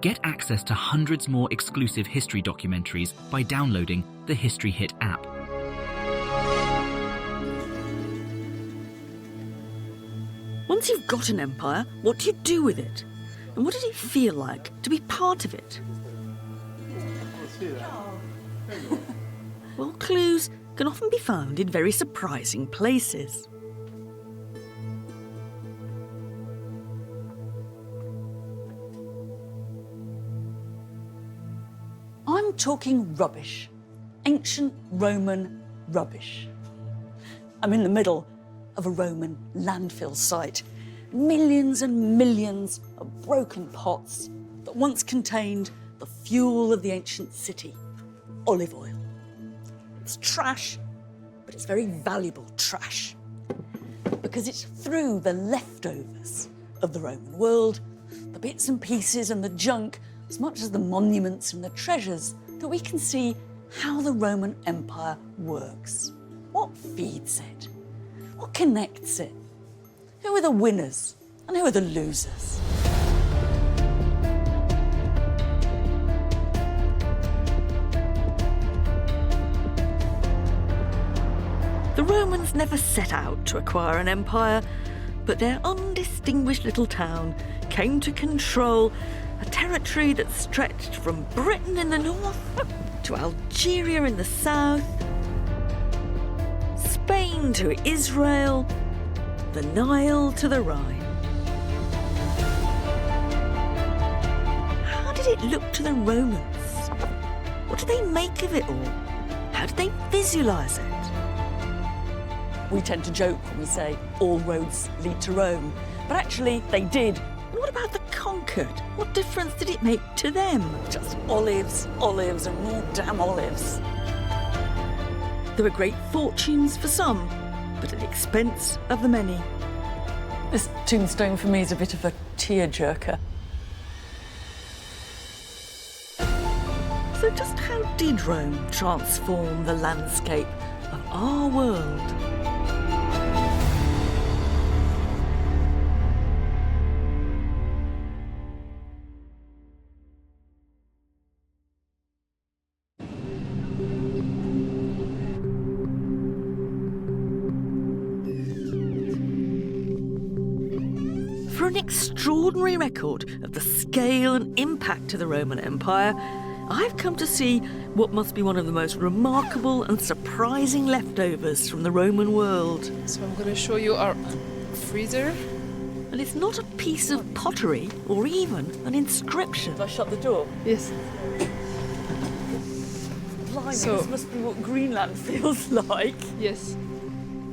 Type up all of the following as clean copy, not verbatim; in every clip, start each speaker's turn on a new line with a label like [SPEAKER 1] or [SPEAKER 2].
[SPEAKER 1] Get access to hundreds more exclusive history documentaries by downloading the History Hit app.
[SPEAKER 2] Once you've got an empire, what do you do with it? And what did it feel like to be part of it? Well, clues can often be found in very surprising places. I'm talking rubbish. Ancient Roman rubbish. I'm in the middle of a Roman landfill site. Millions and millions of broken pots that once contained the fuel of the ancient city, olive oil. It's trash, but it's very valuable trash because it's through the leftovers of the Roman world, the bits and pieces and the junk, as much as the monuments and the treasures, that we can see how the Roman Empire works. What feeds it? What connects it? Who are the winners and who are the losers? The Romans never set out to acquire an empire, but their undistinguished little town came to control a territory that stretched from Britain in the north to Algeria in the south, Spain to Israel, the Nile to the Rhine. How did it look to the Romans? What did they make of it all? How did they visualise it? We tend to joke when we say all roads lead to Rome, but actually they did. And what about the conquered? What difference did it make to them? Just olives, olives and more damn olives. There were great fortunes for some, but at the expense of the many. This tombstone for me is a bit of a tearjerker. So just how did Rome transform the landscape of our world? For an extraordinary record of the scale and impact of the Roman Empire, I've come to see what must be one of the most remarkable and surprising leftovers from the Roman world.
[SPEAKER 3] So I'm going to show you our freezer.
[SPEAKER 2] And it's not a piece of pottery or even an inscription. Did I shut the door?
[SPEAKER 3] Yes.
[SPEAKER 2] Blimey,
[SPEAKER 3] So-
[SPEAKER 2] this must be what Greenland feels like.
[SPEAKER 3] Yes.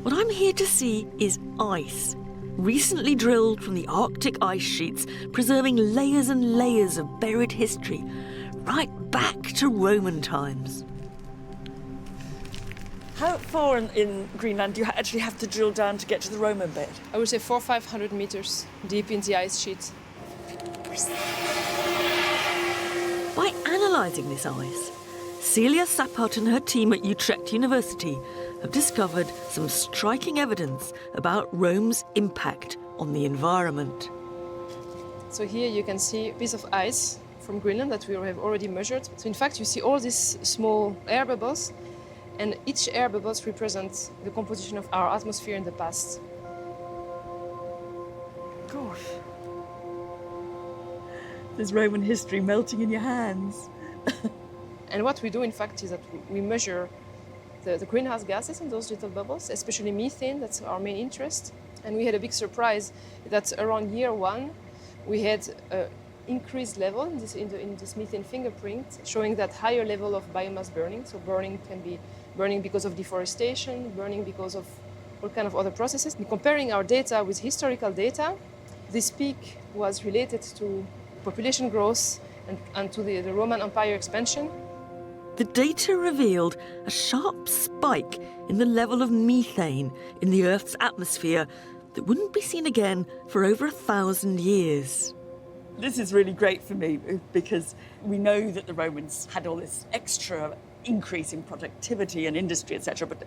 [SPEAKER 2] What I'm here to see is ice, recently drilled from the Arctic ice sheets, preserving layers and layers of buried history, right back to Roman times. How far in Greenland do you actually have to drill down to get to the Roman bit?
[SPEAKER 3] I would say 400-500 meters deep in the ice sheet.
[SPEAKER 2] By analysing this ice, Celia Sappert and her team at Utrecht University have discovered some striking evidence about Rome's impact on the environment.
[SPEAKER 3] So here you can see a piece of ice from Greenland that we have already measured. So in fact you see all these small air bubbles, and each air bubbles represents the composition of our atmosphere in the past.
[SPEAKER 2] Gosh. There's Roman history melting in your hands.
[SPEAKER 3] And what we do in fact is that we measure the greenhouse gases in those little bubbles, especially methane. That's our main interest. And we had a big surprise that around year one we had an increased level in this methane fingerprint, showing that higher level of biomass burning. So burning can be burning because of deforestation, burning because of all kind of other processes. And comparing our data with historical data, this peak was related to population growth and to the Roman Empire expansion.
[SPEAKER 2] The data revealed a sharp spike in the level of methane in the Earth's atmosphere that wouldn't be seen again for over 1,000 years. This is really great for me because we know that the Romans had all this extra increase in productivity and industry, etc. But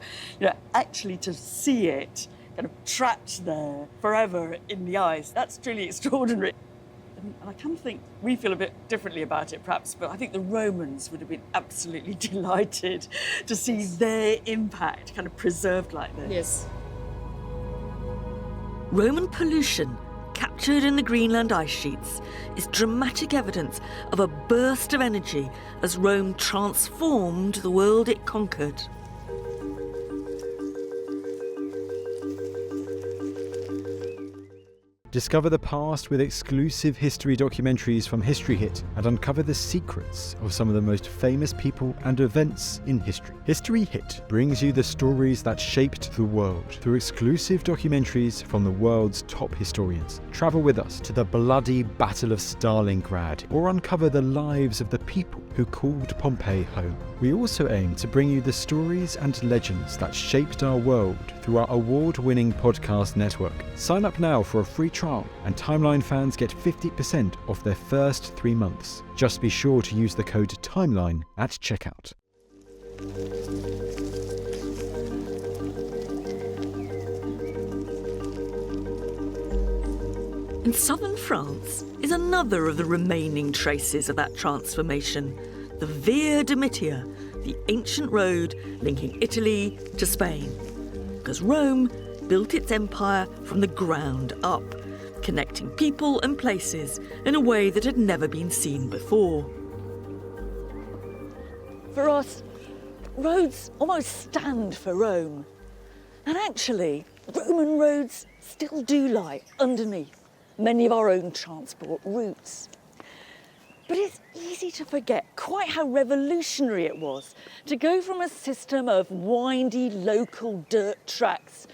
[SPEAKER 2] actually to see it kind of trapped there forever in the ice, that's truly extraordinary. And I kind of think we feel a bit differently about it, perhaps, but I think the Romans would have been absolutely delighted to see their impact kind of preserved like this.
[SPEAKER 3] Yes.
[SPEAKER 4] Roman pollution, captured in the Greenland ice sheets, is dramatic evidence of a burst of energy as Rome transformed the world it conquered.
[SPEAKER 5] Discover the past with exclusive history documentaries from History Hit and uncover the secrets of some of the most famous people and events in history. History Hit brings you the stories that shaped the world through exclusive documentaries from the world's top historians. Travel with us to the bloody Battle of Stalingrad or uncover the lives of the people who called Pompeii home. We also aim to bring you the stories and legends that shaped our world through our award-winning podcast network. Sign up now for a free trial, and Timeline fans get 50% off their first 3 months. Just be sure to use the code TIMELINE at checkout.
[SPEAKER 4] In southern France is another of the remaining traces of that transformation, the Via Domitia, the ancient road linking Italy to Spain. Because Rome built its empire from the ground up, connecting people and places in a way that had never been seen before.
[SPEAKER 2] For us, roads almost stand for Rome. And actually, Roman roads still do lie underneath many of our own transport routes. But it's easy to forget quite how revolutionary it was to go from a system of windy local dirt tracks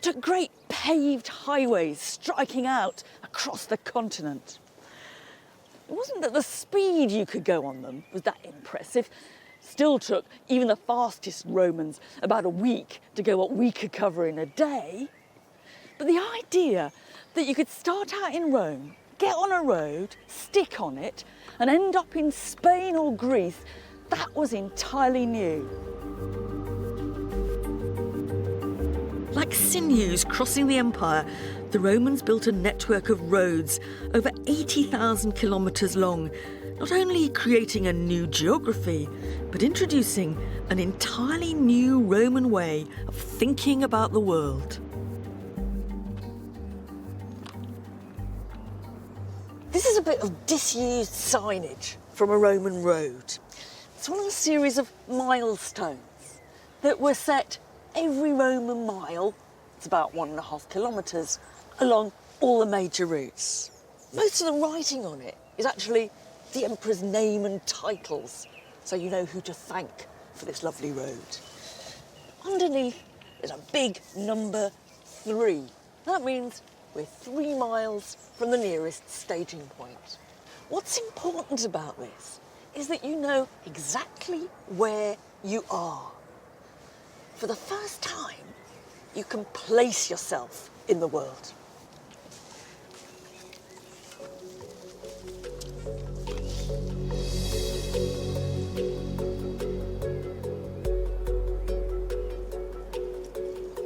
[SPEAKER 2] to great paved highways striking out across the continent. It wasn't that the speed you could go on them was that impressive. Still took even the fastest Romans about a week to go what we could cover in a day. But the idea that you could start out in Rome, get on a road, stick on it, and end up in Spain or Greece, that was entirely new.
[SPEAKER 4] Like sinews crossing the empire, the Romans built a network of roads over 80,000 kilometres long, not only creating a new geography, but introducing an entirely new Roman way of thinking about the world.
[SPEAKER 2] This is a bit of disused signage from a Roman road. It's one of a series of milestones that were set every Roman mile, it's about 1.5 kilometres, along all the major routes. Most of the writing on it is actually the emperor's name and titles, so you know who to thank for this lovely road. Underneath is a big number 3. That means we're 3 miles from the nearest staging point. What's important about this is that you know exactly where you are. For the first time, you can place yourself in the world.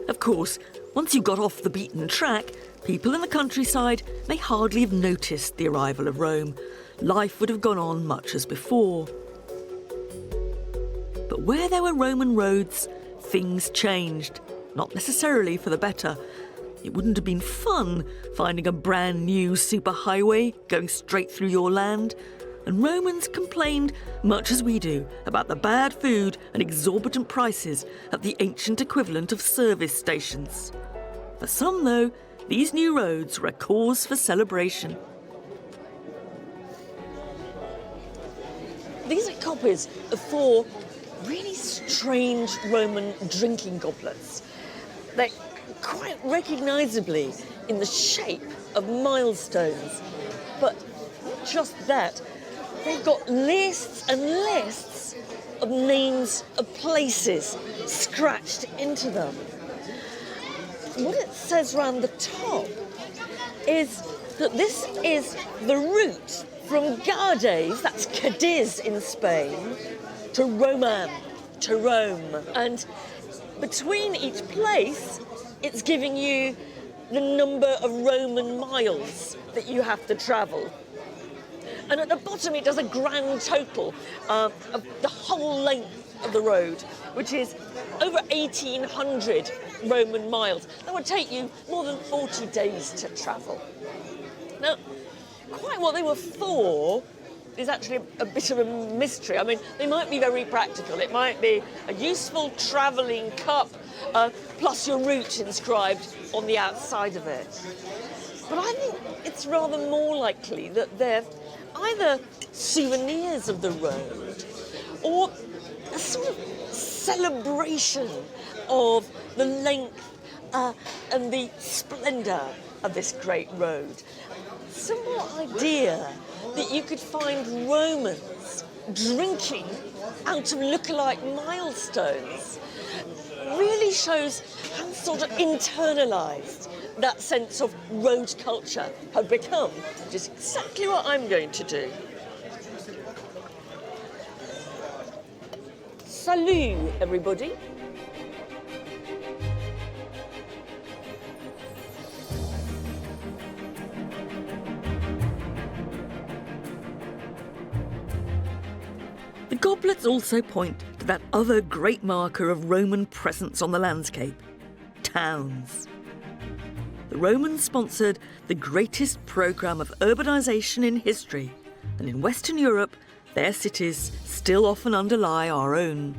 [SPEAKER 4] Of course, once you got off the beaten track, people in the countryside may hardly have noticed the arrival of Rome. Life would have gone on much as before. But where there were Roman roads, things changed, not necessarily for the better. It wouldn't have been fun finding a brand new superhighway going straight through your land. And Romans complained, much as we do, about the bad food and exorbitant prices at the ancient equivalent of service stations. For some, though, these new roads were a cause for celebration.
[SPEAKER 2] These are copies of 4 really strange Roman drinking goblets. They're quite recognisably in the shape of milestones. But not just that, they've got lists and lists of names of places scratched into them. What it says around the top is that this is the route from Gades, that's Cadiz in Spain, to Roman, to Rome. And between each place, it's giving you
[SPEAKER 4] the number of Roman miles that you have to travel. And at the bottom it does a grand total of the whole length of the road, which is over 1,800 Roman miles. That would take you more than 40 days to travel. Now, quite what they were for is actually a bit of a mystery. I mean, they might be very practical. It might be a useful travelling cup, plus your route inscribed on the outside of it. But I think it's rather more likely that they're either souvenirs of the road or a sort of celebration of the length and the splendour of this great road. Some more idea that you could find Romans drinking out of lookalike milestones really shows how sort of internalised that sense of road culture had become, which is exactly what I'm going to do. Salut, everybody. The goblets also point to that other great marker of Roman presence on the landscape, towns. The Romans sponsored the greatest programme of urbanisation in history, and in Western Europe, their cities still often underlie our own.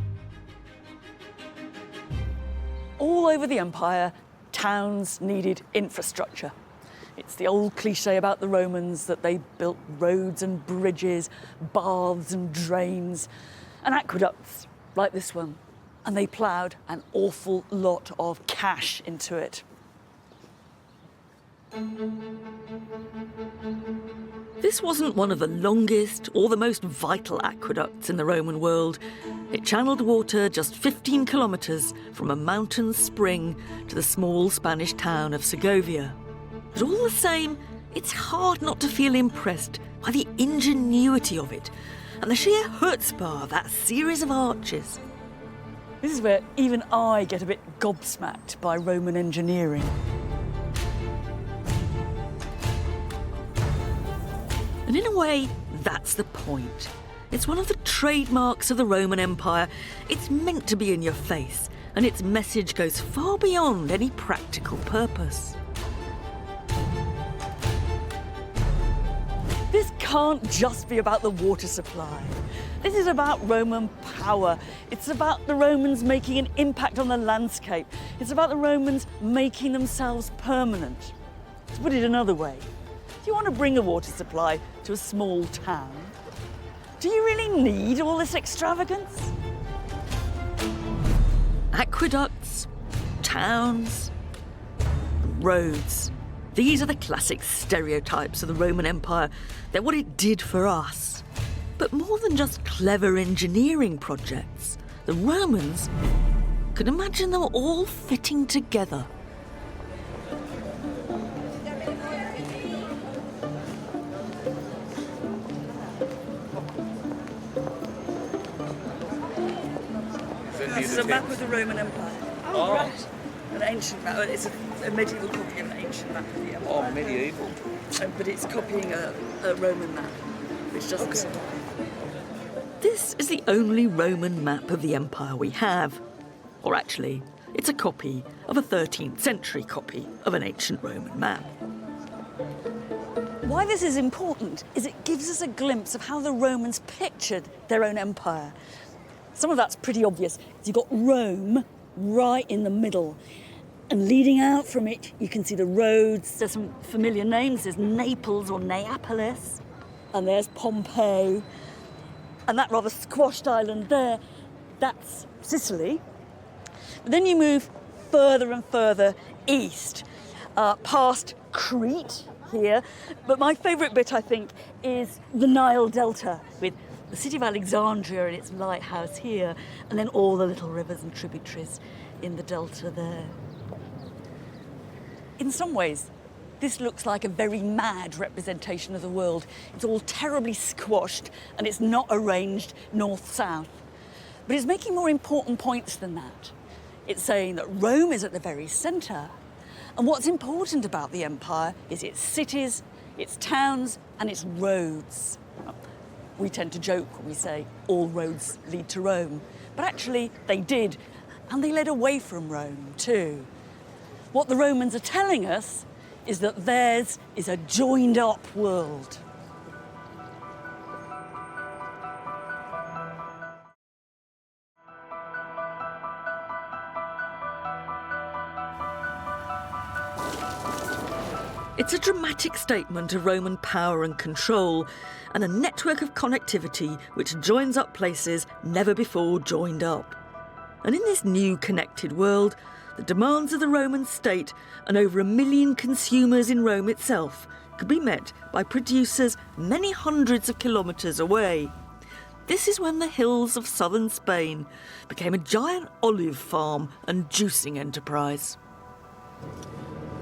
[SPEAKER 2] All over the empire, towns needed infrastructure. It's the old cliche about the Romans that they built roads and bridges, baths and drains, and aqueducts like this one. And they ploughed an awful lot of cash into it.
[SPEAKER 4] This wasn't one of the longest or the most vital aqueducts in the Roman world. It channeled water just 15 kilometres from a mountain spring to the small Spanish town of Segovia. But all the same, it's hard not to feel impressed by the ingenuity of it and the sheer chutzpah of that series of arches.
[SPEAKER 2] This is where even I get a bit gobsmacked by Roman engineering.
[SPEAKER 4] And in a way, that's the point. It's one of the trademarks of the Roman Empire. It's meant to be in your face, and its message goes far beyond any practical purpose.
[SPEAKER 2] This can't just be about the water supply. This is about Roman power. It's about the Romans making an impact on the landscape. It's about the Romans making themselves permanent. To put it another way, if you want to bring a water supply to a small town, do you really need all this extravagance?
[SPEAKER 4] Aqueducts, towns, roads. These are the classic stereotypes of the Roman Empire. They're what it did for us. But more than just clever engineering projects, the Romans could imagine them all fitting together.
[SPEAKER 2] This is a map of the Roman Empire.
[SPEAKER 6] Oh,
[SPEAKER 2] Right. An ancient map. It's a medieval copy of an ancient map of the Empire.
[SPEAKER 6] Oh, medieval.
[SPEAKER 2] But it's copying a Roman map, which doesn't survive.
[SPEAKER 4] This is the only Roman map of the empire we have. Or actually, it's a copy of a 13th century copy of an ancient Roman map.
[SPEAKER 2] Why this is important is it gives us a glimpse of how the Romans pictured their own empire. Some of that's pretty obvious. You've got Rome right in the middle. And leading out from it, you can see the roads. There's some familiar names. There's Naples or Neapolis. And there's Pompeii. And that rather squashed island there, that's Sicily. But then you move further and further east, past Crete here. But my favourite bit, I think, is the Nile Delta, with the city of Alexandria and its lighthouse here, and then all the little rivers and tributaries in the delta there. In some ways, this looks like a very mad representation of the world. It's all terribly squashed and it's not arranged north-south. But it's making more important points than that. It's saying that Rome is at the very centre And what's important about the empire is its cities, its towns, and its roads. We tend to joke when we say all roads lead to Rome, but actually they did, and they led away from Rome too. What the Romans are telling us is that theirs is a joined-up world.
[SPEAKER 4] It's a dramatic statement of Roman power and control, and a network of connectivity which joins up places never before joined up. And in this new connected world, the demands of the Roman state and over 1 million consumers in Rome itself could be met by producers many hundreds of kilometres away. This is when the hills of southern Spain became a giant olive farm and juicing enterprise.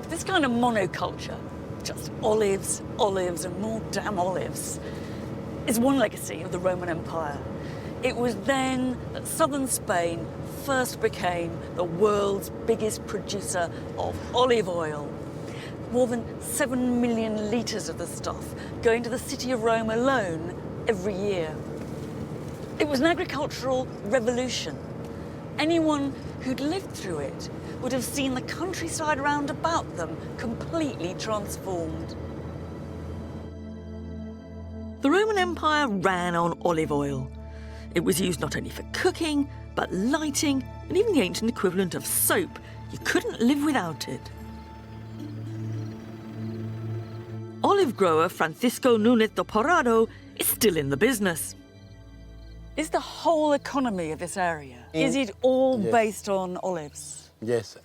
[SPEAKER 2] This kind of monoculture, just olives, olives and more damn olives, is one legacy of the Roman Empire. It was then that southern Spain first became the world's biggest producer of olive oil. More than 7 million litres of the stuff going to the city of Rome alone every year. It was an agricultural revolution. Anyone who'd lived through it would have seen the countryside round about them completely transformed.
[SPEAKER 4] The Roman Empire ran on olive oil. It was used not only for cooking, but lighting, and even the ancient equivalent of soap. You couldn't live without it. Olive grower Francisco Núñez de Porrado is still in the business.
[SPEAKER 2] Is the whole economy of this area, is it all based on olives?
[SPEAKER 6] Yes,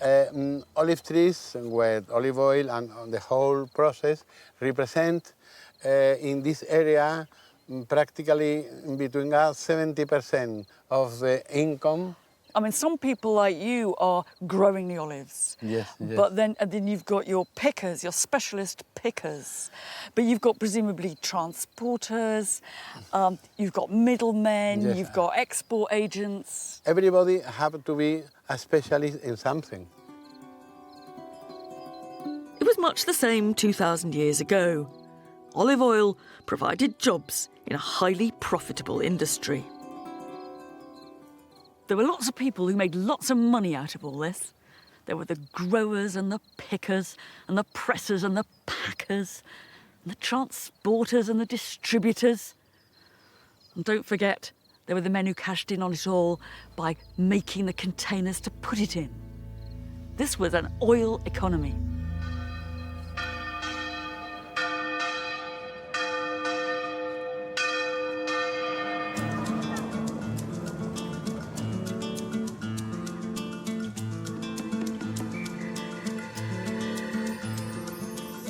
[SPEAKER 6] olive trees with olive oil and the whole process represent in this area practically between 70% of the income.
[SPEAKER 2] I mean, some people like you are growing the olives.
[SPEAKER 6] Yes.
[SPEAKER 2] But then you've got your pickers, your specialist pickers. But you've got presumably transporters, you've got middlemen,
[SPEAKER 6] Yes.
[SPEAKER 2] you've got export agents.
[SPEAKER 6] Everybody have to be a specialist in something.
[SPEAKER 4] It was much the same 2,000 years ago. Olive oil provided jobs in a highly profitable industry.
[SPEAKER 2] There were lots of people who made lots of money out of all this. There were the growers and the pickers and the pressers and the packers and the transporters and the distributors. And don't forget, there were the men who cashed in on it all by making the containers to put it in. This was an oil economy.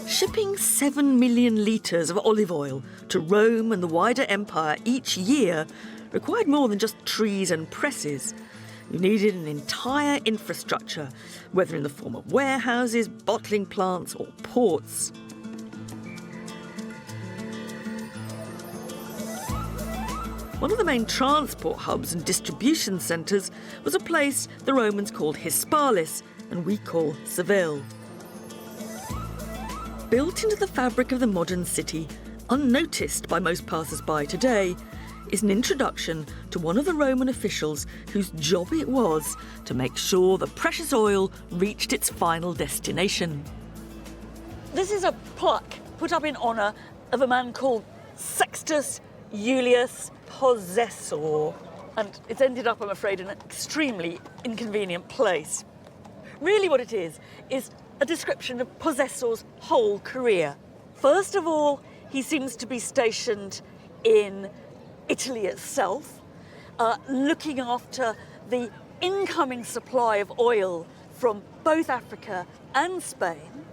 [SPEAKER 4] Shipping 7 million litres of olive oil to Rome and the wider empire each year required more than just trees and presses. You needed an entire infrastructure, whether in the form of warehouses, bottling plants or ports. One of the main transport hubs and distribution centres was a place the Romans called Hispalis and we call Seville. Built into the fabric of the modern city, unnoticed by most passers-by today, is an introduction to one of the Roman officials whose job it was to make sure the precious oil reached its final destination.
[SPEAKER 2] This is a plaque put up in honour of a man called Sextus Iulius Possessor. And it's ended up, I'm afraid, in an extremely inconvenient place. Really what it is a description of Possessor's whole career. First of all, he seems to be stationed in Italy itself, looking after the incoming supply of oil from both Africa and Spain.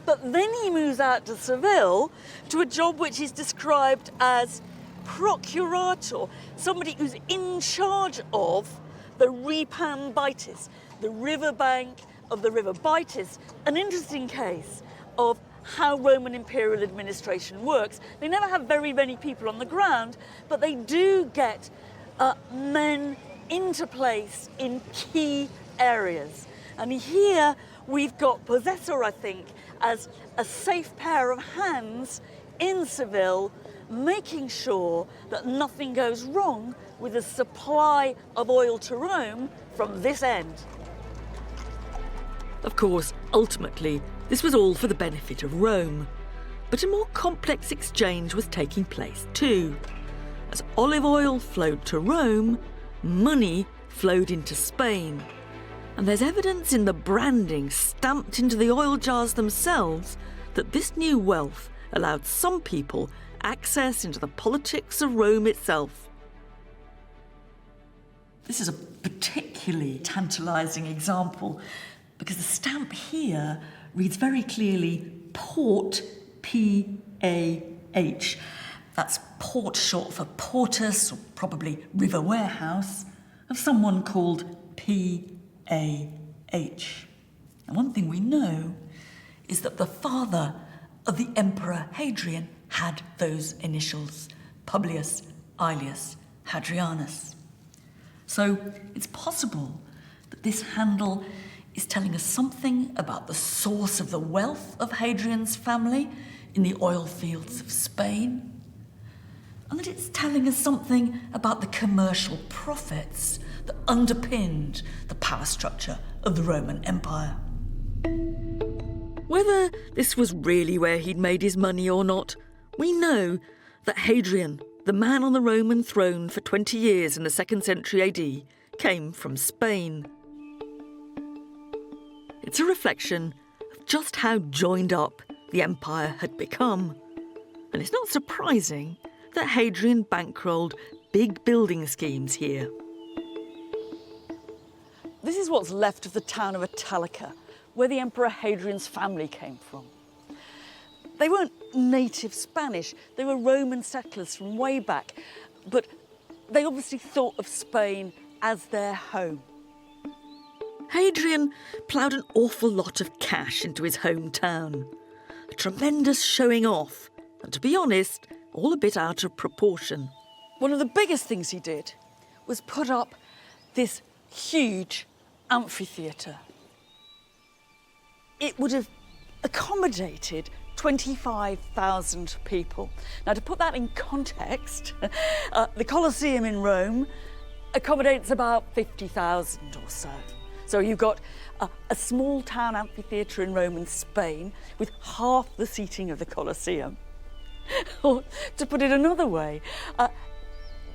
[SPEAKER 2] But then he moves out to Seville to a job which is described as procurator, somebody who's in charge of the Ripam Baitis, the riverbank of the River Baitis, an interesting case of how Roman imperial administration works. They never have very many people on the ground, but they do get men into place in key areas. And here we've got Possessor, I think, as a safe pair of hands in Seville, making sure that nothing goes wrong with the supply of oil to Rome from this end.
[SPEAKER 4] Of course, ultimately, this was all for the benefit of Rome. But a more complex exchange was taking place too. As olive oil flowed to Rome, money flowed into Spain. And there's evidence in the branding stamped into the oil jars themselves that this new wealth allowed some people access into the politics of Rome itself.
[SPEAKER 7] This is a particularly tantalising example because the stamp here reads very clearly Port, P-A-H. That's port short for portus, or probably river warehouse, of someone called P-A-H. And one thing we know is that the father of the Emperor Hadrian had those initials, Publius Aelius Hadrianus. So it's possible that this handle is telling us something about the source of the wealth of Hadrian's family in the oil fields of Spain, and that it's telling us something about the commercial profits that underpinned the power structure of the Roman Empire.
[SPEAKER 4] Whether this was really where he'd made his money or not, we know that Hadrian, the man on the Roman throne for 20 years in the 2nd century AD, came from Spain. It's a reflection of just how joined up the empire had become. And it's not surprising that Hadrian bankrolled big building schemes here.
[SPEAKER 2] This is what's left of the town of Italica, where the Emperor Hadrian's family came from. They weren't native Spanish, they were Roman settlers from way back, but they obviously thought of Spain as their home.
[SPEAKER 4] Hadrian ploughed an awful lot of cash into his hometown. A tremendous showing off, and to be honest, all a bit out of proportion.
[SPEAKER 2] One of the biggest things he did was put up this huge amphitheatre. It would have accommodated 25,000 people. Now, to put that in context, the Colosseum in Rome accommodates about 50,000 or so. So you've got a small town amphitheatre in Roman Spain with half the seating of the Colosseum. Or, to put it another way,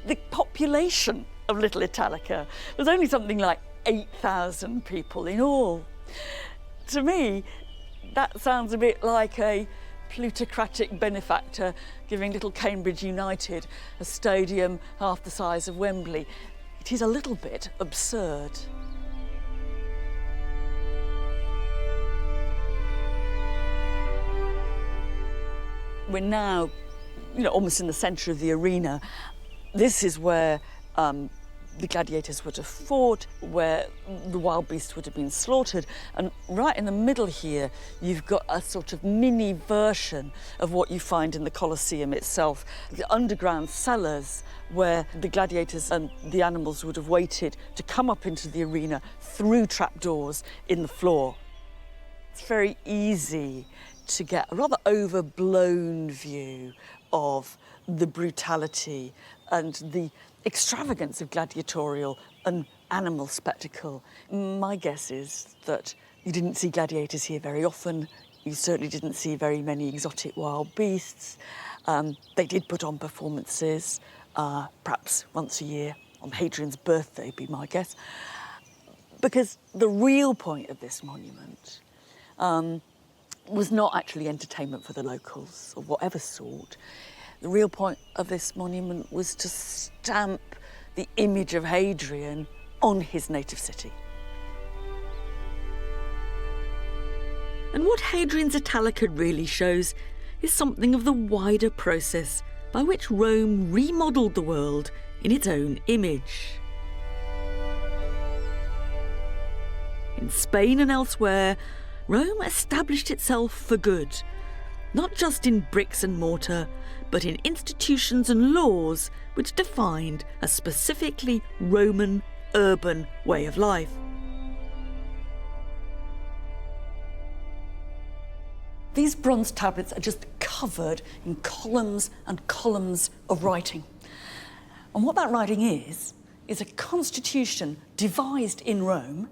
[SPEAKER 2] the population of Little Italica was only something like 8,000 people in all. To me, that sounds a bit like a plutocratic benefactor giving little Cambridge United a stadium half the size of Wembley. It is a little bit absurd. We're now, almost in the centre of the arena. This is where the gladiators would have fought, where the wild beasts would have been slaughtered. And right in the middle here, you've got a sort of mini version of what you find in the Colosseum itself. The underground cellars where the gladiators and the animals would have waited to come up into the arena through trapdoors in the floor. It's very easy to get a rather overblown view of the brutality and the extravagance of gladiatorial and animal spectacle. My guess is that you didn't see gladiators here very often. You certainly didn't see very many exotic wild beasts. They did put on performances, perhaps once a year, on Hadrian's birthday, be my guess. Because the real point of this monument was not actually entertainment for the locals of whatever sort. The real point of this monument was to stamp the image of Hadrian on his native city.
[SPEAKER 4] And what Hadrian's Italica really shows is something of the wider process by which Rome remodelled the world in its own image. In Spain and elsewhere, Rome established itself for good, not just in bricks and mortar, but in institutions and laws which defined a specifically Roman urban way of life.
[SPEAKER 2] These bronze tablets are just covered in columns and columns of writing. And what that writing is a constitution devised in Rome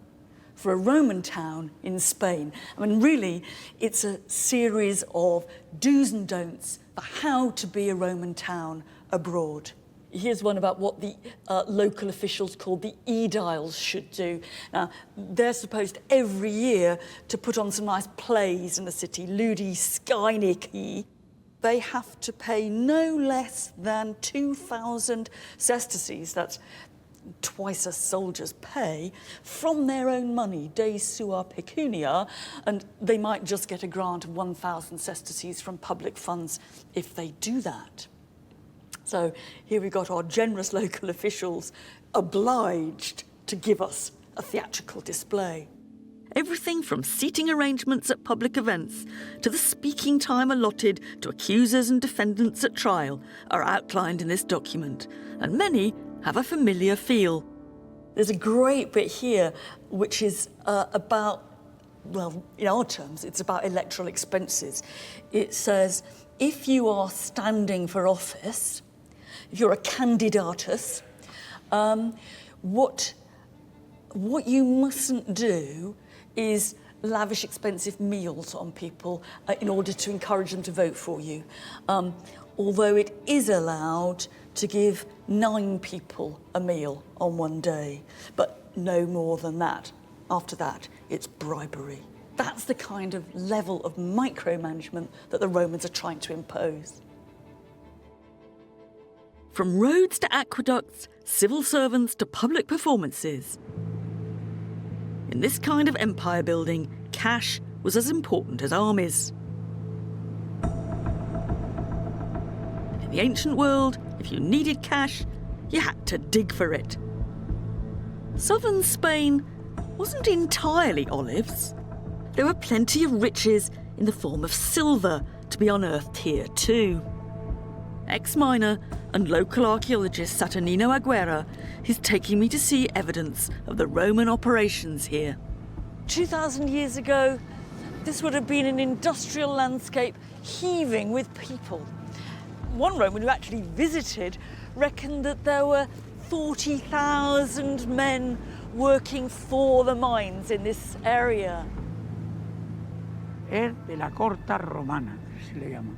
[SPEAKER 2] for a Roman town in Spain. I mean, really, it's a series of do's and don'ts for how to be a Roman town abroad. Here's one about what the local officials called the aediles should do. Now, they're supposed every year to put on some nice plays in the city, ludi skyniki. They have to pay no less than 2,000 sesterces, that's twice a soldier's pay, from their own money, de sua pecunia, and they might just get a grant of 1,000 sesterces from public funds if they do that. So here we got our generous local officials obliged to give us a theatrical display.
[SPEAKER 4] Everything from seating arrangements at public events to the speaking time allotted to accusers and defendants at trial are outlined in this document, and many have a familiar feel.
[SPEAKER 2] There's a great bit here which is about, well, in our terms, it's about electoral expenses. It says, if you are standing for office, if you're a candidatus, what you mustn't do is lavish expensive meals on people in order to encourage them to vote for you. Although it is allowed to give 9 people a meal on one day, but no more than that. After that, it's bribery. That's the kind of level of micromanagement that the Romans are trying to impose.
[SPEAKER 4] From roads to aqueducts, civil servants to public performances. In this kind of empire building, cash was as important as armies. And in the ancient world, if you needed cash, you had to dig for it. Southern Spain wasn't entirely olives. There were plenty of riches in the form of silver to be unearthed here too. Ex-miner and local archaeologist Saturnino Aguera is taking me to see evidence of the Roman operations here.
[SPEAKER 2] 2,000 years ago, this would have been an industrial landscape heaving with people. One Roman who actually visited reckoned that there were 40,000 men working for the mines in this area.
[SPEAKER 8] Es de la corta romana, se le llama.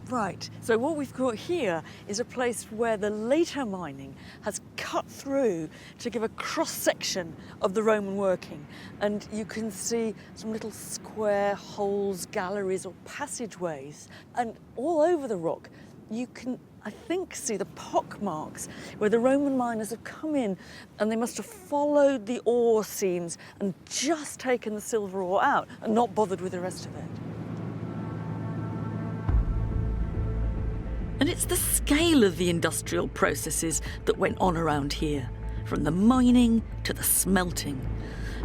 [SPEAKER 2] Right, so what we've got here is a place where the later mining has cut through to give a cross-section of the Roman working. And you can see some little square holes, galleries or passageways. And all over the rock, you can, I think, see the pock marks where the Roman miners have come in and they must have followed the ore seams and just taken the silver ore out and not bothered with the rest of it.
[SPEAKER 4] And it's the scale of the industrial processes that went on around here, from the mining to the smelting,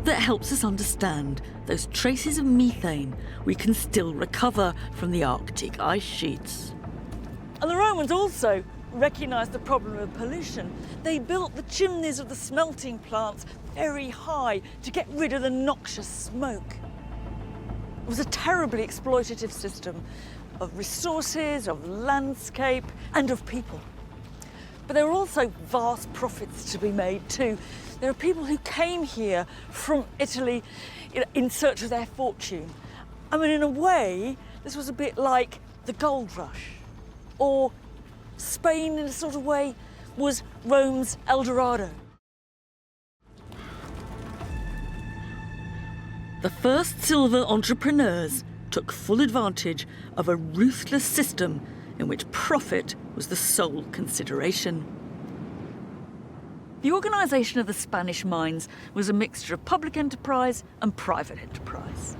[SPEAKER 4] that helps us understand those traces of methane we can still recover from the Arctic ice sheets.
[SPEAKER 2] And the Romans also recognised the problem of pollution. They built the chimneys of the smelting plants very high to get rid of the noxious smoke. It was a terribly exploitative system of resources, of landscape, and of people. But there were also vast profits to be made too. There are people who came here from Italy in search of their fortune. I mean, in a way, this was a bit like the gold rush, or Spain, in a sort of way, was Rome's El Dorado.
[SPEAKER 4] The first silver entrepreneurs took full advantage of a ruthless system in which profit was the sole consideration.
[SPEAKER 2] The organisation of the Spanish mines was a mixture of public enterprise and private enterprise.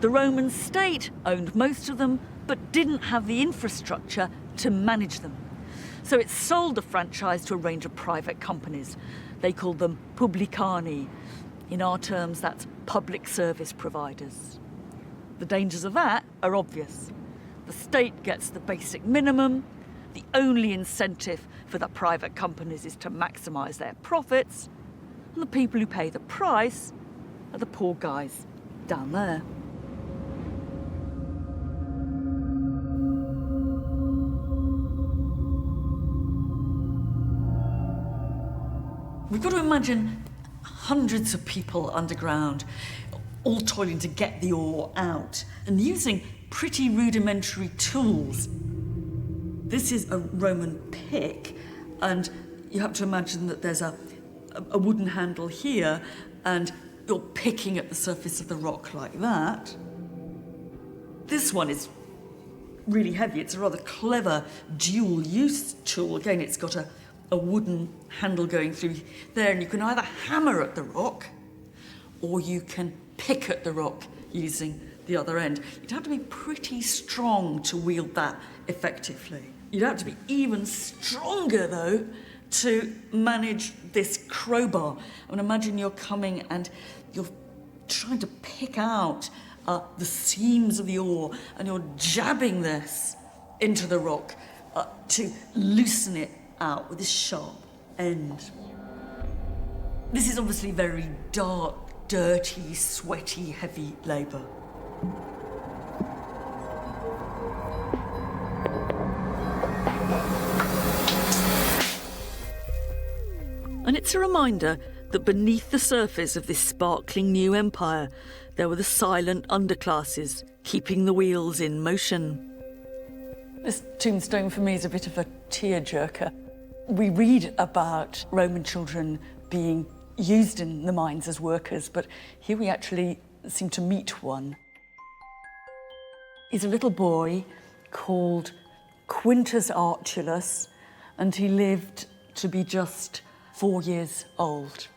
[SPEAKER 2] The Roman state owned most of them, but didn't have the infrastructure to manage them. So it sold the franchise to a range of private companies. They called them publicani. In our terms, that's public service providers. The dangers of that are obvious. The state gets the basic minimum. The only incentive for the private companies is to maximise their profits. And the people who pay the price are the poor guys down there.
[SPEAKER 7] We've got to imagine hundreds of people underground, all toiling to get the ore out and using pretty rudimentary tools. This is a Roman pick, and you have to imagine that there's a wooden handle here, and you're picking at the surface of the rock like that. This one is really heavy. It's a rather clever dual-use tool. Again, it's got a wooden handle going through there, and you can either hammer at the rock or you can pick at the rock using the other end. You'd have to be pretty strong to wield that effectively. You'd have to be even stronger, though, to manage this crowbar. I mean, imagine you're coming and you're trying to pick out the seams of the ore, and you're jabbing this into the rock to loosen it out with this sharp end. This is obviously very dark, dirty, sweaty, heavy labour.
[SPEAKER 4] And it's a reminder that beneath the surface of this sparkling new empire, there were the silent underclasses, keeping the wheels in motion.
[SPEAKER 2] This tombstone for me is a bit of a tearjerker. We read about Roman children being used in the mines as workers, but here we actually seem to meet one. He's a little boy called Quintus Archulus, and he lived to be just 4 years old.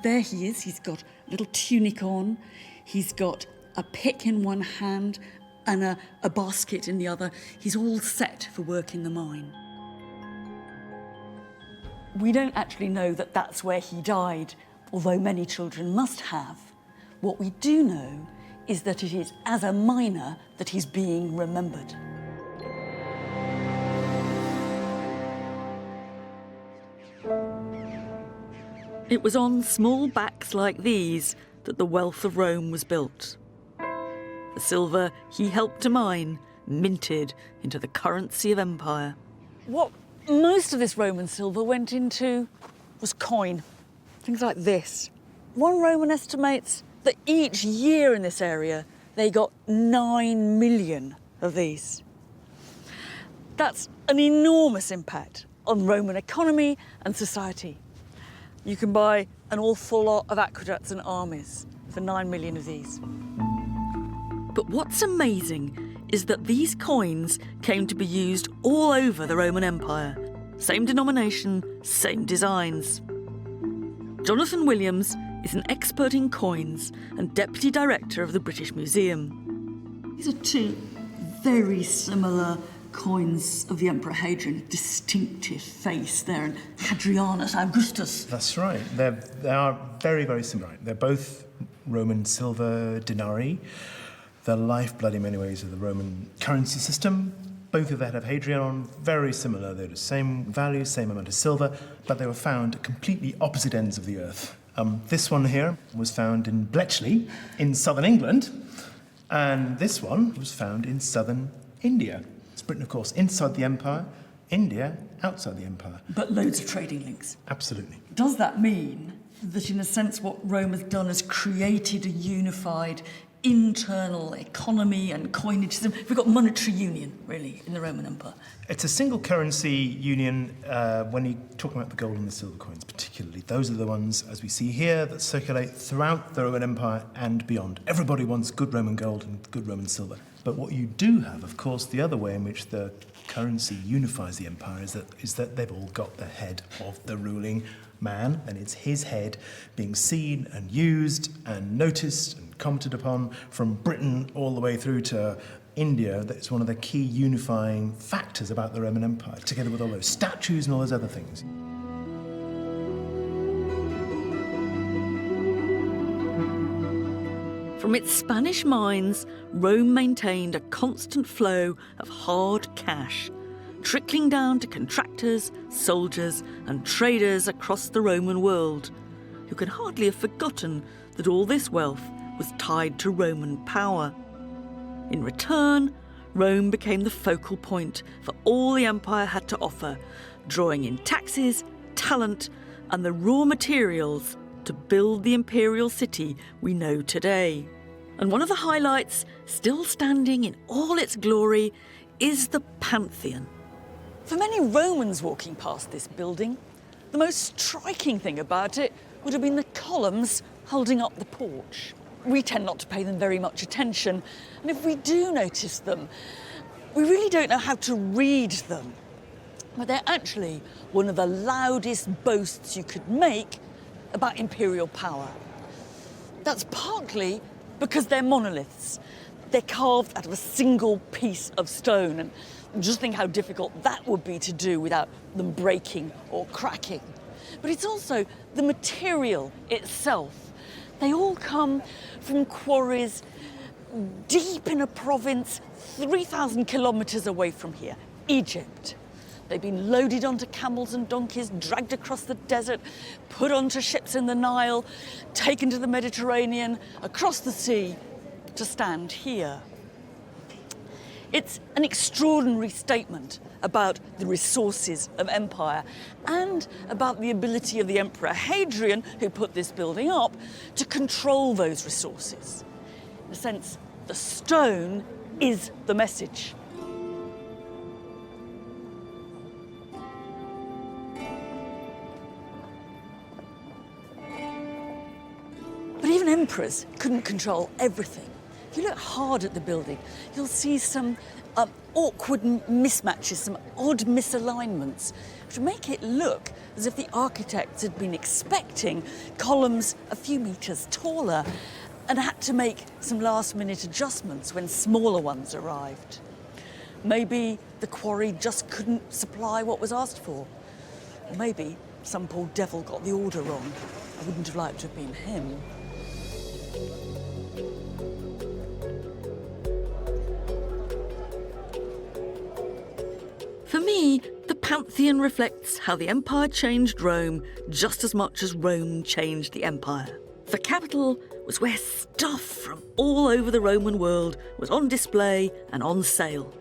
[SPEAKER 2] There he is. He's got a little tunic on. He's got a pick in one hand and a basket in the other. He's all set for work in the mine. We don't actually know that that's where he died, although many children must have. What we do know is that it is as a miner that he's being remembered.
[SPEAKER 4] It was on small backs like these that the wealth of Rome was built. The silver he helped to mine, minted into the currency of empire.
[SPEAKER 2] What most of this Roman silver went into was coin, things like this. One Roman estimates that each year in this area they got 9 million of these. That's an enormous impact on Roman economy and society. You can buy an awful lot of aqueducts and armies for 9 million of these.
[SPEAKER 4] But what's amazing is that these coins came to be used all over the Roman Empire. Same denomination, same designs. Jonathan Williams is an expert in coins and deputy director of the British Museum.
[SPEAKER 7] These are two very similar coins of the Emperor Hadrian, distinctive face there, and Hadrianus Augustus.
[SPEAKER 9] That's right. They are very, very similar. They're both Roman silver denarii, the lifeblood in many ways of the Roman currency system. Both of the head of Hadrian on, very similar. They're the same value, same amount of silver, but they were found at completely opposite ends of the earth. This one here was found in Bletchley in southern England, and this one was found in southern India. Britain, of course, inside the empire, India outside the empire.
[SPEAKER 7] But loads of trading links.
[SPEAKER 9] Absolutely.
[SPEAKER 7] Does that mean that, in a sense, what Rome has done is created a unified internal economy and coinage system? We've got monetary union, really, in the Roman Empire.
[SPEAKER 9] It's a single currency union when you talk about the gold and the silver coins particularly. Those are the ones, as we see here, that circulate throughout the Roman Empire and beyond. Everybody wants good Roman gold and good Roman silver. But what you do have, of course, the other way in which the currency unifies the empire is that they've all got the head of the ruling man, and it's his head being seen and used and noticed and commented upon from Britain all the way through to India. That's one of the key unifying factors about the Roman Empire, together with all those statues and all those other things.
[SPEAKER 4] From its Spanish mines, Rome maintained a constant flow of hard cash, trickling down to contractors, soldiers, and traders across the Roman world, who could hardly have forgotten that all this wealth was tied to Roman power. In return, Rome became the focal point for all the empire had to offer, drawing in taxes, talent and the raw materials to build the imperial city we know today. And one of the highlights, still standing in all its glory, is the Pantheon.
[SPEAKER 2] For many Romans walking past this building, the most striking thing about it would have been the columns holding up the porch. We tend not to pay them very much attention, and if we do notice them, we really don't know how to read them. But they're actually one of the loudest boasts you could make about imperial power. That's partly because they're monoliths. They're carved out of a single piece of stone, and just think how difficult that would be to do without them breaking or cracking. But it's also the material itself. They all come from quarries deep in a province 3,000 kilometres away from here, Egypt. They've been loaded onto camels and donkeys, dragged across the desert, put onto ships in the Nile, taken to the Mediterranean, across the sea, to stand here. It's an extraordinary statement about the resources of empire and about the ability of the Emperor Hadrian, who put this building up, to control those resources. In a sense, the stone is the message. But even emperors couldn't control everything. If you look hard at the building, you'll see some awkward mismatches, some odd misalignments, which make it look as if the architects had been expecting columns a few metres taller and had to make some last-minute adjustments when smaller ones arrived. Maybe the quarry just couldn't supply what was asked for. Or maybe some poor devil got the order wrong. I wouldn't have liked to have been him.
[SPEAKER 4] For me, the Pantheon reflects how the empire changed Rome just as much as Rome changed the empire. The capital was where stuff from all over the Roman world was on display and on sale.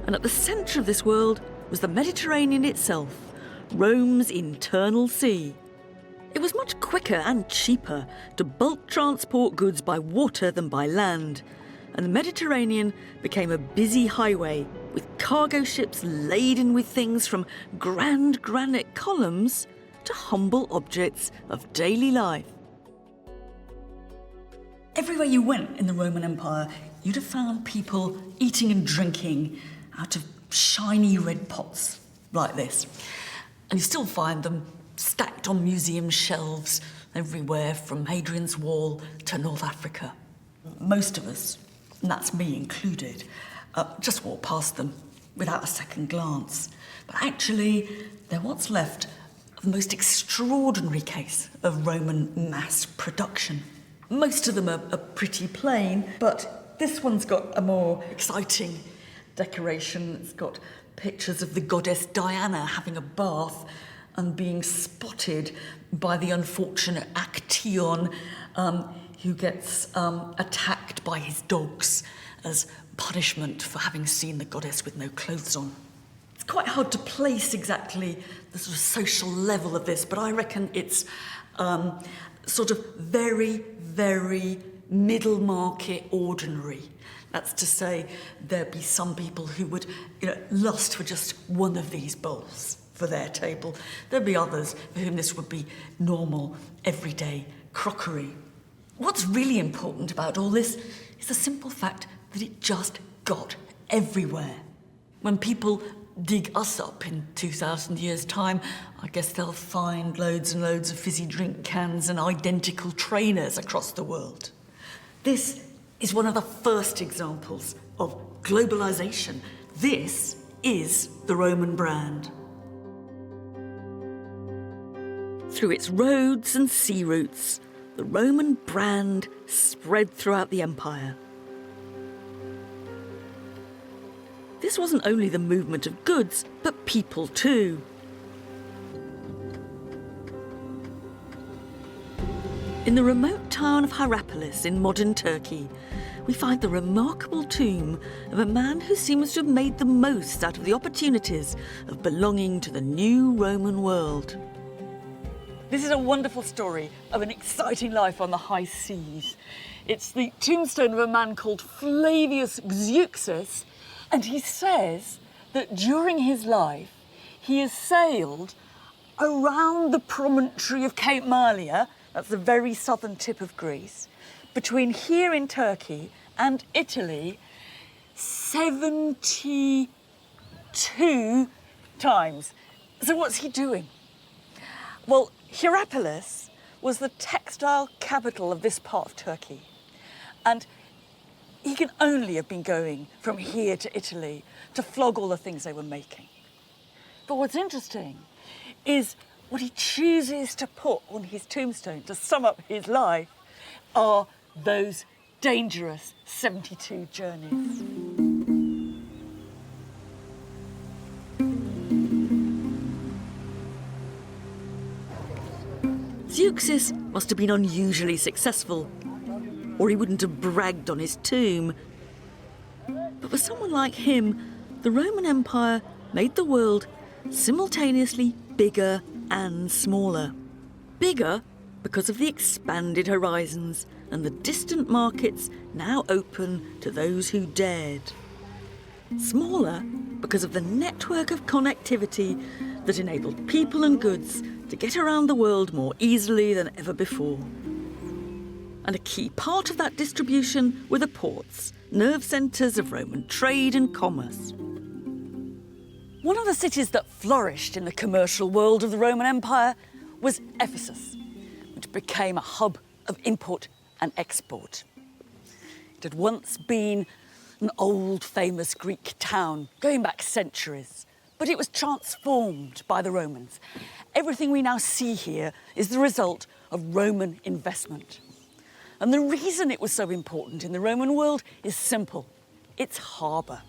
[SPEAKER 4] And at the centre of this world was the Mediterranean itself, Rome's internal sea. It was much quicker and cheaper to bulk transport goods by water than by land, and the Mediterranean became a busy highway with cargo ships laden with things from grand granite columns to humble objects of daily life.
[SPEAKER 7] Everywhere you went in the Roman Empire, you'd have found people eating and drinking out of shiny red pots like this. And you still find them stacked on museum shelves everywhere from Hadrian's Wall to North Africa. Most of us, and that's me included, just walk past them without a second glance. But actually, they're what's left of the most extraordinary case of Roman mass production. Most of them are pretty plain, but this one's got a more exciting decoration. It's got pictures of the goddess Diana having a bath and being spotted by the unfortunate Actaeon, who gets attacked by his dogs as punishment for having seen the goddess with no clothes on. It's quite hard to place exactly the sort of social level of this, but I reckon it's sort of very, very middle market ordinary. That's to say, there'd be some people who would, lust for just one of these bowls for their table. There'd be others for whom this would be normal, everyday crockery. What's really important about all this is the simple fact that it just got everywhere. When people dig us up in 2,000 years' time, I guess they'll find loads and loads of fizzy drink cans and identical trainers across the world. This is one of the first examples of globalisation. This is the Roman brand. Through its roads and sea routes, the Roman brand spread throughout the empire. This wasn't only the movement of goods, but people too. In the remote town of Hispalis in modern Turkey,
[SPEAKER 4] we find the remarkable tomb of a man who seems to have made the most out of the opportunities of belonging to the new Roman world.
[SPEAKER 2] This is a wonderful story of an exciting life on the high seas. It's the tombstone of a man called Flavius Zeuxis, and he says that during his life he has sailed around the promontory of Cape Malia, that's the very southern tip of Greece, between here in Turkey and Italy 72 times. So what's he doing? Well, Hispalis was the textile capital of this part of Turkey, and he can only have been going from here to Italy to flog all the things they were making. But what's interesting is what he chooses to put on his tombstone to sum up his life are those dangerous 72 journeys.
[SPEAKER 4] Zeuxis must have been unusually successful, or he wouldn't have bragged on his tomb. But for someone like him, the Roman Empire made the world simultaneously bigger and smaller. Bigger because of the expanded horizons and the distant markets now open to those who dared. Smaller because of the network of connectivity that enabled people and goods to get around the world more easily than ever before. And a key part of that distribution were the ports, nerve centres of Roman trade and commerce.
[SPEAKER 2] One of the cities that flourished in the commercial world of the Roman Empire was Ephesus, which became a hub of import and export. It had once been an old, famous Greek town, going back centuries, but it was transformed by the Romans. Everything we now see here is the result of Roman investment. And the reason it was so important in the Roman world is simple. It's harbour.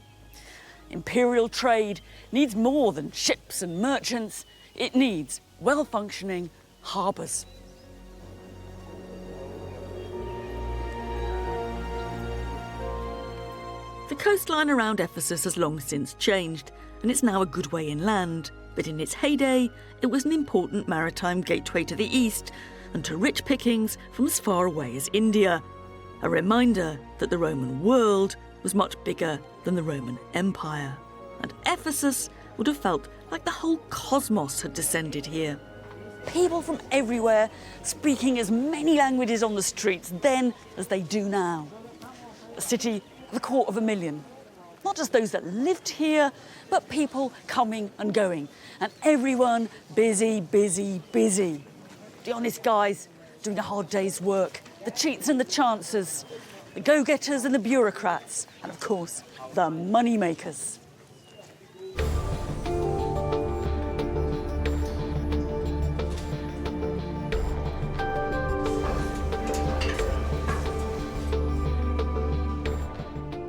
[SPEAKER 2] Imperial trade needs more than ships and merchants. It needs well-functioning harbours.
[SPEAKER 4] The coastline around Ephesus has long since changed, and it's now a good way inland. But in its heyday, it was an important maritime gateway to the east and to rich pickings from as far away as India. A reminder that the Roman world was much bigger than the Roman Empire. And Ephesus would have felt like the whole cosmos had descended here.
[SPEAKER 2] People from everywhere speaking as many languages on the streets then as they do now. A city of 250,000. Not just those that lived here, but people coming and going. And everyone busy, busy, busy. The honest guys doing a hard day's work, the cheats and the chancers, the go-getters and the bureaucrats, and of course, the money makers.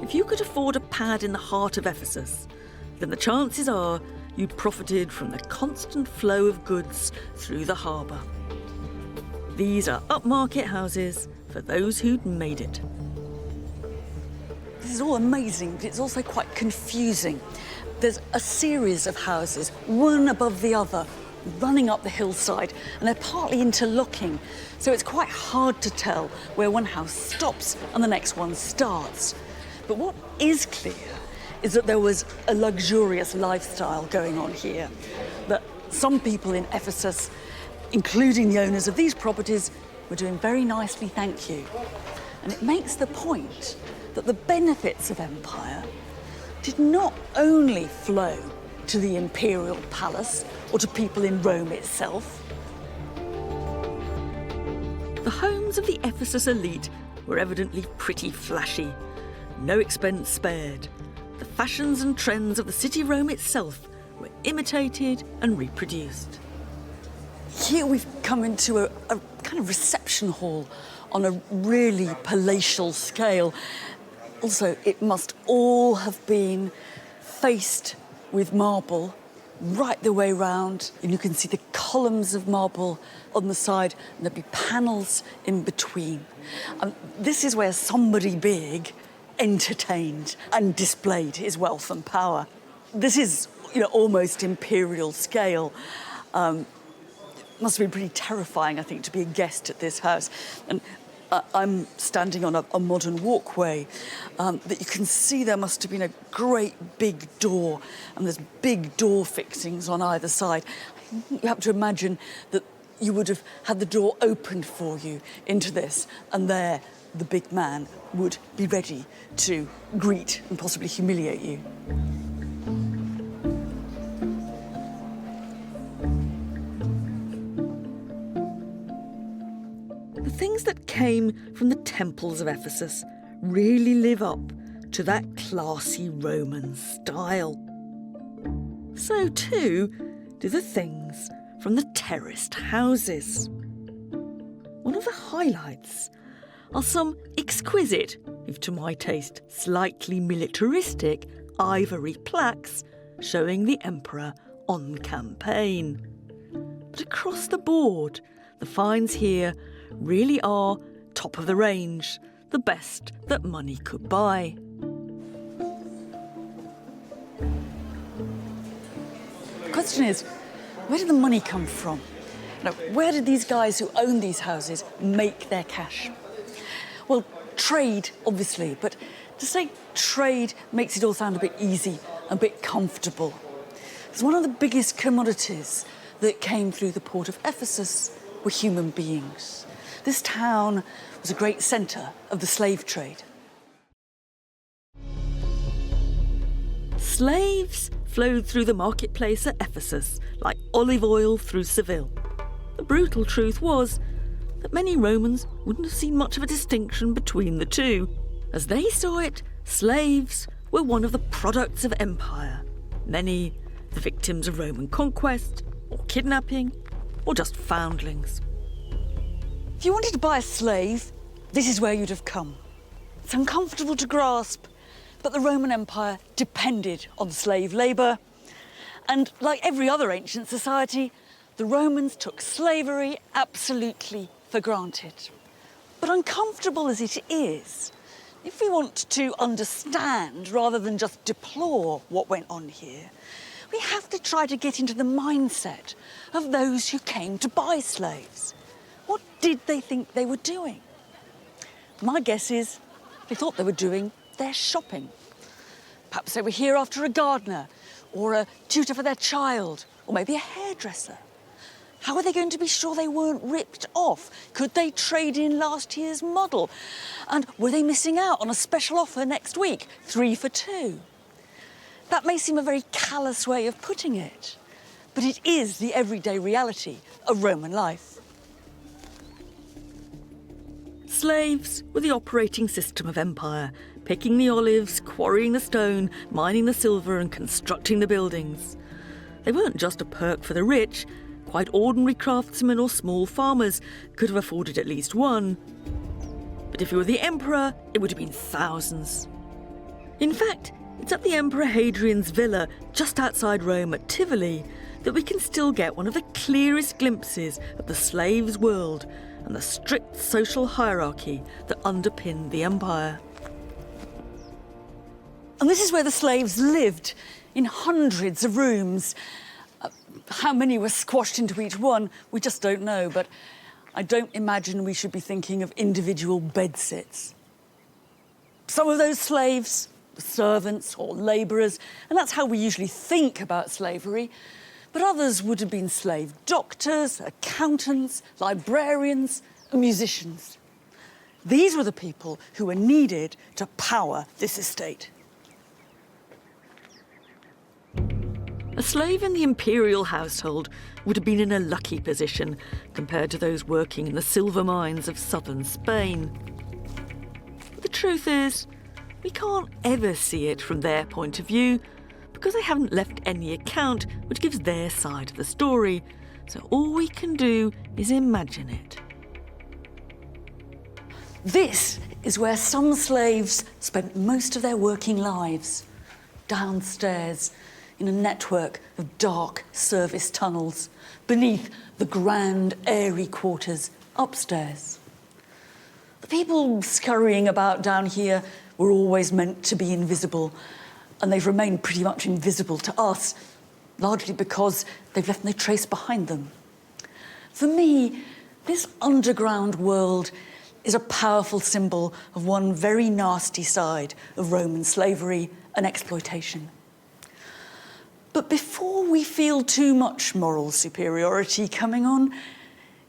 [SPEAKER 4] If you could afford a pad in the heart of Ephesus, then the chances are you'd profited from the constant flow of goods through the harbour. These are upmarket houses for those who'd made it.
[SPEAKER 2] This is all amazing, but it's also quite confusing. There's a series of houses, one above the other, running up the hillside, and they're partly interlocking, so it's quite hard to tell where one house stops and the next one starts. But what is clear is that there was a luxurious lifestyle going on here, that some people in Ephesus, including the owners of these properties, were doing very nicely, thank you. And it makes the point that the benefits of empire did not only flow to the imperial palace or to people in Rome itself.
[SPEAKER 4] The homes of the Ephesus elite were evidently pretty flashy. No expense spared. The fashions and trends of the city Rome itself were imitated and reproduced.
[SPEAKER 2] Here we've come into a kind of reception hall on a really palatial scale. Also, it must all have been faced with marble right the way round, and you can see the columns of marble on the side, and there'll be panels in between. And this is where somebody big entertained and displayed his wealth and power. This is, almost imperial scale. It must have been pretty terrifying, I think, to be a guest at this house. And I'm standing on a modern walkway that you can see there must have been a great big door, and there's big door fixings on either side. You have to imagine that you would have had the door opened for you into this, and there the big man would be ready to greet and possibly humiliate you.
[SPEAKER 4] The things that came from the temples of Ephesus really live up to that classy Roman style. So too do the things from the terraced houses. One of the highlights are some exquisite, if to my taste slightly militaristic, ivory plaques showing the emperor on campaign. But across the board, the finds here really are top of the range, the best that money could buy.
[SPEAKER 2] The question is, where did the money come from? Where did these guys who own these houses make their cash? Well, trade, obviously, but to say trade makes it all sound a bit easy, a bit comfortable. It's one of the biggest commodities that came through the port of Ephesus were human beings. This town was a great centre of the slave trade.
[SPEAKER 4] Slaves flowed through the marketplace at Ephesus like olive oil through Seville. The brutal truth was that many Romans wouldn't have seen much of a distinction between the two. As they saw it, slaves were one of the products of empire. Many the victims of Roman conquest, or kidnapping, or just foundlings.
[SPEAKER 2] If you wanted to buy a slave, this is where you'd have come. It's uncomfortable to grasp, but the Roman Empire depended on slave labour. And like every other ancient society, the Romans took slavery absolutely for granted. But uncomfortable as it is, if we want to understand rather than just deplore what went on here, we have to try to get into the mindset of those who came to buy slaves. What did they think they were doing? My guess is they thought they were doing their shopping. Perhaps they were here after a gardener, or a tutor for their child, or maybe a hairdresser. How were they going to be sure they weren't ripped off? Could they trade in last year's model? And were they missing out on a special offer next week, 3 for 2? That may seem a very callous way of putting it, but it is the everyday reality of Roman life.
[SPEAKER 4] Slaves were the operating system of empire, picking the olives, quarrying the stone, mining the silver and constructing the buildings. They weren't just a perk for the rich. Quite ordinary craftsmen or small farmers could have afforded at least one. But if you were the emperor, it would have been thousands. In fact, it's at the Emperor Hadrian's villa just outside Rome at Tivoli that we can still get one of the clearest glimpses of the slave's world and the strict social hierarchy that underpinned the empire.
[SPEAKER 2] And this is where the slaves lived, in hundreds of rooms. How many were squashed into each one, we just don't know, but I don't imagine we should be thinking of individual bedsits. Some of those slaves were servants or labourers, and that's how we usually think about slavery. But others would have been slave doctors, accountants, librarians, and musicians. These were the people who were needed to power this estate.
[SPEAKER 4] A slave in the imperial household would have been in a lucky position compared to those working in the silver mines of southern Spain. But the truth is, we can't ever see it from their point of view because they haven't left any account which gives their side of the story, so all we can do is imagine it.
[SPEAKER 2] This is where some slaves spent most of their working lives, downstairs in a network of dark service tunnels beneath the grand, airy quarters upstairs. The people scurrying about down here were always meant to be invisible, and they've remained pretty much invisible to us, largely because they've left no trace behind them. For me, this underground world is a powerful symbol of one very nasty side of Roman slavery and exploitation. But before we feel too much moral superiority coming on, it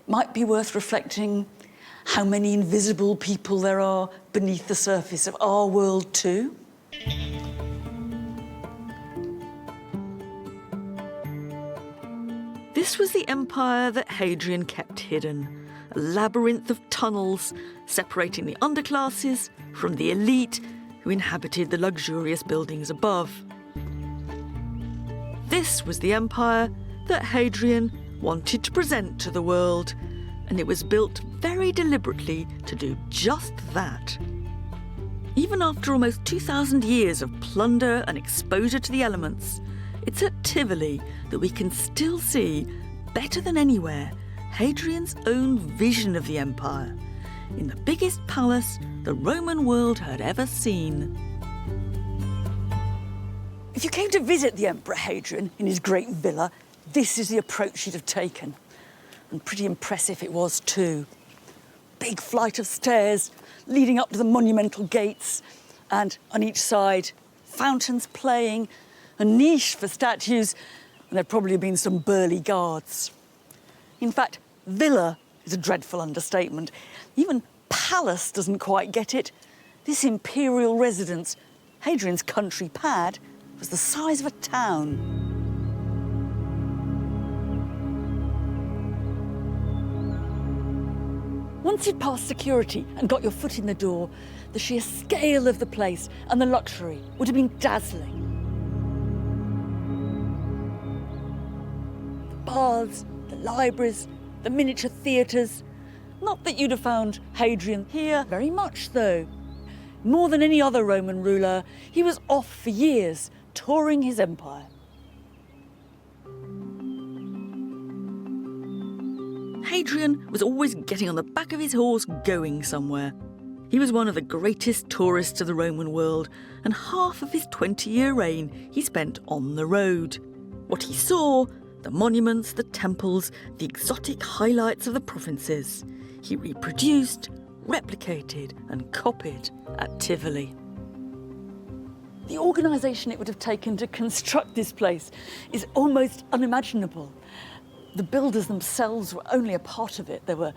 [SPEAKER 2] might be worth reflecting how many invisible people there are beneath the surface of our world too.
[SPEAKER 4] This was the empire that Hadrian kept hidden, a labyrinth of tunnels separating the underclasses from the elite who inhabited the luxurious buildings above. This was the empire that Hadrian wanted to present to the world, and it was built very deliberately to do just that. Even after almost 2,000 years of plunder and exposure to the elements, it's at Tivoli that we can still see, better than anywhere, Hadrian's own vision of the empire, in the biggest palace the Roman world had ever seen.
[SPEAKER 2] If you came to visit the Emperor Hadrian in his great villa, this is the approach you'd have taken. And pretty impressive it was too. Big flight of stairs leading up to the monumental gates, and on each side, fountains playing, a niche for statues, and there'd probably been some burly guards. In fact, villa is a dreadful understatement. Even palace doesn't quite get it. This imperial residence, Hadrian's country pad, was the size of a town. Once you'd passed security and got your foot in the door, the sheer scale of the place and the luxury would have been dazzling. The baths, the libraries, the miniature theatres. Not that you'd have found Hadrian here, very much though. More than any other Roman ruler, he was off for years, touring his empire.
[SPEAKER 4] Hadrian was always getting on the back of his horse going somewhere. He was one of the greatest tourists of the Roman world, and half of his 20-year reign he spent on the road. What he saw, the monuments, the temples, the exotic highlights of the provinces, he reproduced, replicated and copied at Tivoli.
[SPEAKER 2] The organisation it would have taken to construct this place is almost unimaginable. The builders themselves were only a part of it. There were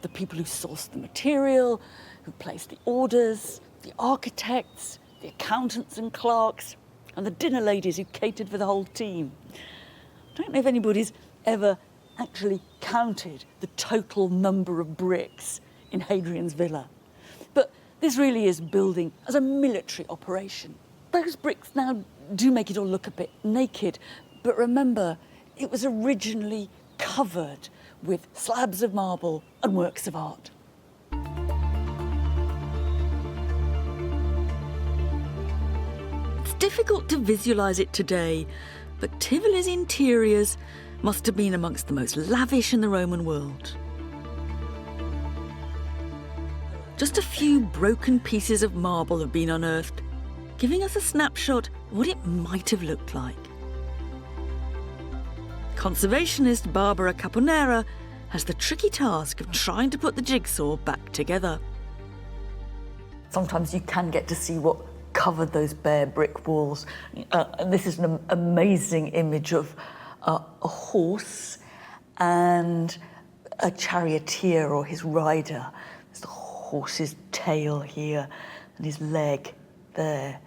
[SPEAKER 2] the people who sourced the material, who placed the orders, the architects, the accountants and clerks, and the dinner ladies who catered for the whole team. I don't know if anybody's ever actually counted the total number of bricks in Hadrian's villa. But this really is building as a military operation. Those bricks now do make it all look a bit naked, but remember, it was originally covered with slabs of marble and works of art.
[SPEAKER 4] It's difficult to visualise it today, but Tivoli's interiors must have been amongst the most lavish in the Roman world. Just a few broken pieces of marble have been unearthed, giving us a snapshot of what it might have looked like. Conservationist Barbara Caponera has the tricky task of trying to put the jigsaw back together.
[SPEAKER 2] Sometimes you can get to see what covered those bare brick walls. And this is an amazing image of a horse and a charioteer or his rider. There's the horse's tail here and his leg there.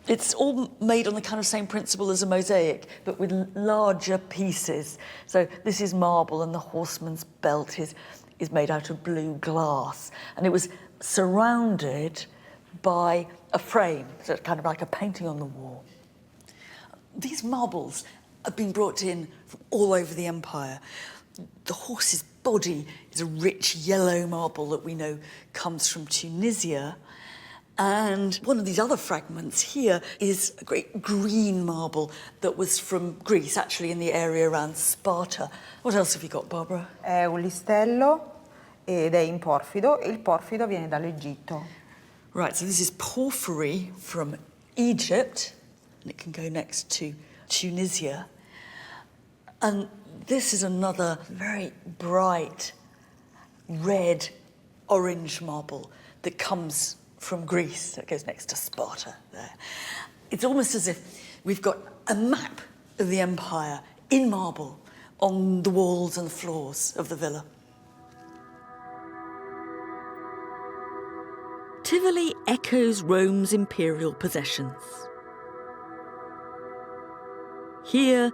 [SPEAKER 2] It's all made on the kind of same principle as a mosaic, but with larger pieces. So this is marble, and the horseman's belt is made out of blue glass. And it was surrounded by a frame, so it's kind of like a painting on the wall. These marbles have been brought in from all over the empire. The horse's body is a rich yellow marble that we know comes from Tunisia. And one of these other fragments here is a great green marble that was from Greece, actually in the area around Sparta. What else have you got, Barbara?
[SPEAKER 10] È un listello ed è in porfido, e il porfido viene dall'Egitto.
[SPEAKER 2] Right, so this is porphyry from Egypt, and it can go next to Tunisia. And this is another very bright red orange marble that comes from Greece. That goes next to Sparta there. It's almost as if we've got a map of the empire in marble on the walls and the floors of the villa.
[SPEAKER 4] Tivoli echoes Rome's imperial possessions. Here,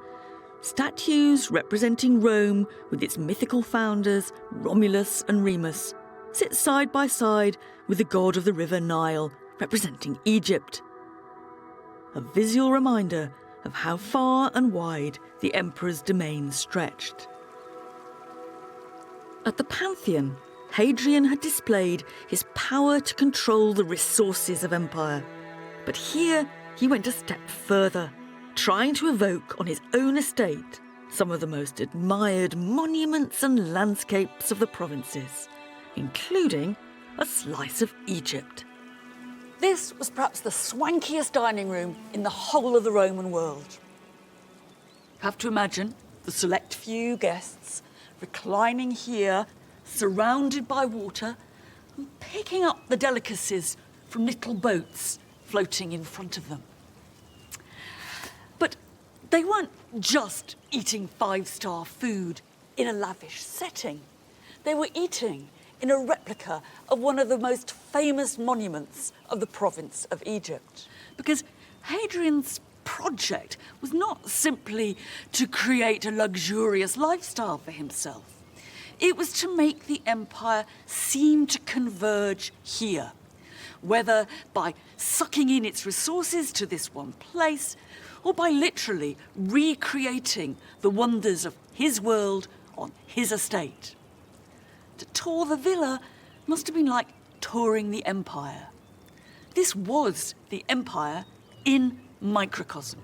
[SPEAKER 4] statues representing Rome with its mythical founders, Romulus and Remus, sit side by side with the god of the river Nile, representing Egypt. A visual reminder of how far and wide the emperor's domain stretched. At the Pantheon, Hadrian had displayed his power to control the resources of empire. But here he went a step further, trying to evoke on his own estate some of the most admired monuments and landscapes of the provinces, including a slice of Egypt.
[SPEAKER 2] This was perhaps the swankiest dining room in the whole of the Roman world. You have to imagine the select few guests reclining here, surrounded by water, and picking up the delicacies from little boats floating in front of them. But they weren't just eating five-star food in a lavish setting. They were eating in a replica of one of the most famous monuments of the province of Egypt. Because Hadrian's project was not simply to create a luxurious lifestyle for himself. It was to make the empire seem to converge here, whether by sucking in its resources to this one place, or by literally recreating the wonders of his world on his estate. To tour the villa must have been like touring the empire. This was the empire in microcosm.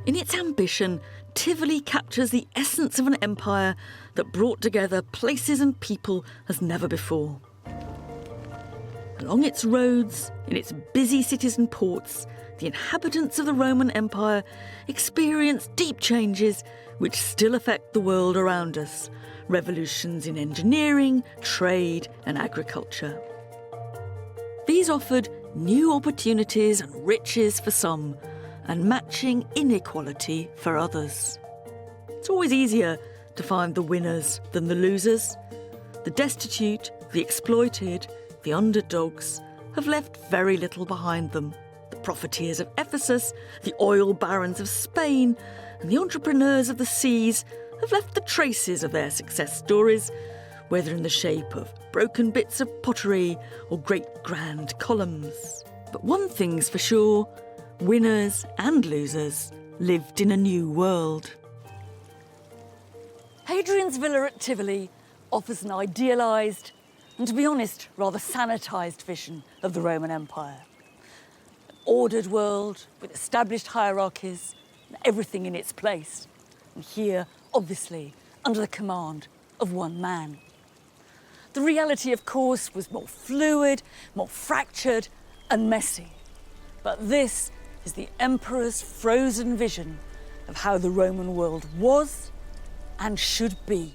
[SPEAKER 4] In its ambition, Tivoli captures the essence of an empire that brought together places and people as never before. Along its roads, in its busy cities and ports, the inhabitants of the Roman Empire experience deep changes which still affect the world around us. Revolutions in engineering, trade and agriculture. These offered new opportunities and riches for some, and matching inequality for others. It's always easier to find the winners than the losers. The destitute, the exploited, the underdogs have left very little behind them. The profiteers of Ephesus, the oil barons of Spain, and the entrepreneurs of the seas have left the traces of their success stories, whether in the shape of broken bits of pottery or great grand columns. But one thing's for sure, winners and losers lived in a new world.
[SPEAKER 2] Hadrian's villa at Tivoli offers an idealised and, to be honest, rather sanitised vision of the Roman Empire. An ordered world with established hierarchies and everything in its place. And here, obviously, under the command of one man. The reality, of course, was more fluid, more fractured and messy. But this is the emperor's frozen vision of how the Roman world was and should be.